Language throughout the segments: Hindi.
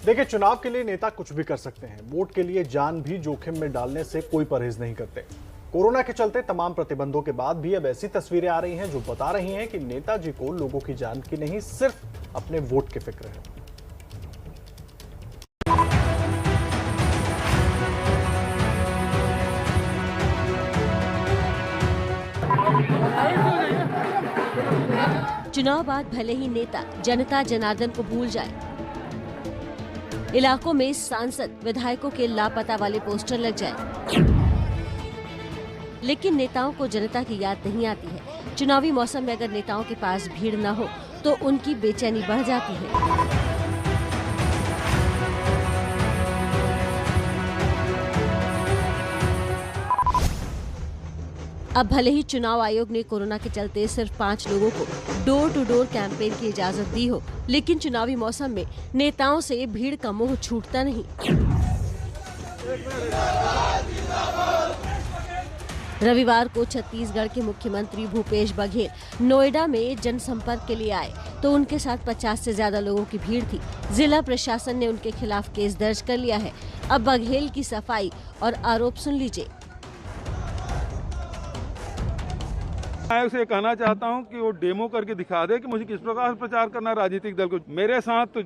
देखिए, चुनाव के लिए नेता कुछ भी कर सकते हैं। वोट के लिए जान भी जोखिम में डालने से कोई परहेज नहीं करते। कोरोना के चलते तमाम प्रतिबंधों के बाद भी अब ऐसी तस्वीरें आ रही हैं जो बता रही हैं कि नेताजी को लोगों की जान की नहीं, सिर्फ अपने वोट की फिक्र है। चुनाव बाद भले ही नेता जनता जनार्दन को भूल जाए, इलाकों में सांसद विधायकों के लापता वाले पोस्टर लग जाए, लेकिन नेताओं को जनता की याद नहीं आती है। चुनावी मौसम में अगर नेताओं के पास भीड़ न हो तो उनकी बेचैनी बढ़ जाती है। अब भले ही चुनाव आयोग ने कोरोना के चलते सिर्फ 5 लोगों को डोर टू डोर कैंपेन की इजाजत दी हो, लेकिन चुनावी मौसम में नेताओं से भीड़ का मोह छूटता नहीं। रविवार को छत्तीसगढ़ के मुख्यमंत्री भूपेश बघेल नोएडा में जनसंपर्क के लिए आए तो उनके साथ 50 से ज्यादा लोगों की भीड़ थी। जिला प्रशासन ने उनके खिलाफ केस दर्ज कर लिया है। अब बघेल की सफाई और आरोप सुन लीजिए। आयोग से कहना चाहता हूं कि वो डेमो करके दिखा दे कि मुझे किस प्रकार प्रचार करना राजनीतिक दल को। मेरे साथ तो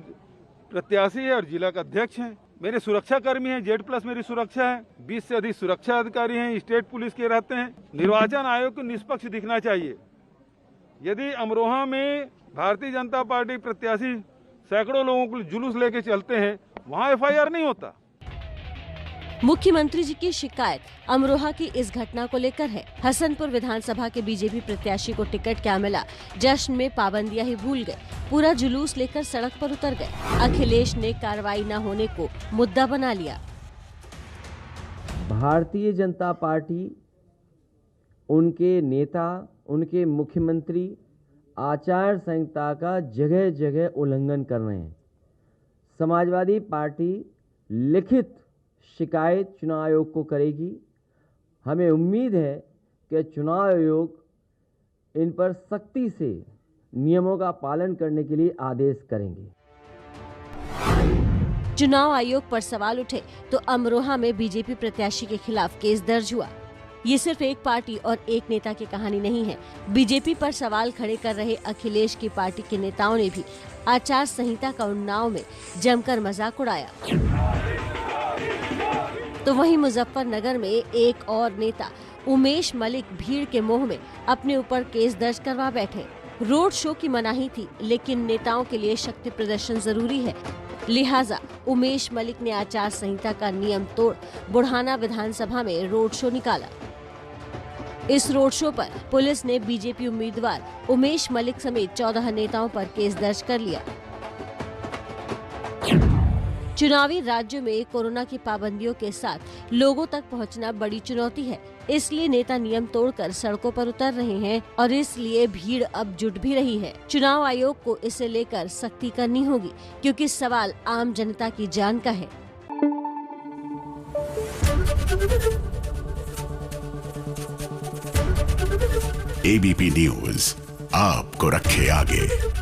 प्रत्याशी है और जिला का अध्यक्ष हैं, मेरे सुरक्षा कर्मी हैं, Z+ मेरी सुरक्षा है, 20 से अधिक सुरक्षा अधिकारी हैं, स्टेट पुलिस के रहते हैं। निर्वाचन आयोग को निष्पक्ष दिखना चाहिए। यदि अमरोहा में भारतीय जनता पार्टी प्रत्याशी सैकड़ों लोगों को जुलूस लेके चलते हैं, वहाँ FIR नहीं होता। मुख्यमंत्री जी की शिकायत अमरोहा की इस घटना को लेकर है। हसनपुर विधानसभा के बीजेपी प्रत्याशी को टिकट क्या मिला, जश्न में पाबंदियां ही भूल गए, पूरा जुलूस लेकर सड़क पर उतर गए। अखिलेश ने कार्रवाई न होने को मुद्दा बना लिया। भारतीय जनता पार्टी, उनके नेता, उनके मुख्यमंत्री आचार संहिता का जगह जगह उल्लंघन कर रहे हैं। समाजवादी पार्टी लिखित शिकायत चुनाव आयोग को करेगी। हमें उम्मीद है कि चुनाव आयोग इन पर सख्ती से नियमों का पालन करने के लिए आदेश करेंगे। चुनाव आयोग पर सवाल उठे तो अमरोहा में बीजेपी प्रत्याशी के खिलाफ केस दर्ज हुआ। ये सिर्फ एक पार्टी और एक नेता की कहानी नहीं है। बीजेपी पर सवाल खड़े कर रहे अखिलेश की पार्टी के नेताओं ने भी आचार संहिता का उन्नाव में जमकर मजाक उड़ाया। तो वहीं मुजफ्फरनगर में एक और नेता उमेश मलिक भीड़ के मोह में अपने ऊपर केस दर्ज करवा बैठे। रोड शो की मनाही थी, लेकिन नेताओं के लिए शक्ति प्रदर्शन जरूरी है, लिहाजा उमेश मलिक ने आचार संहिता का नियम तोड़ बुढ़ाना विधानसभा में रोड शो निकाला। इस रोड शो पर पुलिस ने बीजेपी उम्मीदवार उमेश मलिक समेत 14 नेताओं पर केस दर्ज कर लिया। चुनावी राज्यों में कोरोना की पाबंदियों के साथ लोगों तक पहुंचना बड़ी चुनौती है, इसलिए नेता नियम तोड़कर सड़कों पर उतर रहे हैं और इसलिए भीड़ अब जुट भी रही है। चुनाव आयोग को इसे लेकर सख्ती करनी होगी, क्योंकि सवाल आम जनता की जान का है। ABP न्यूज़ आपको रखे आगे।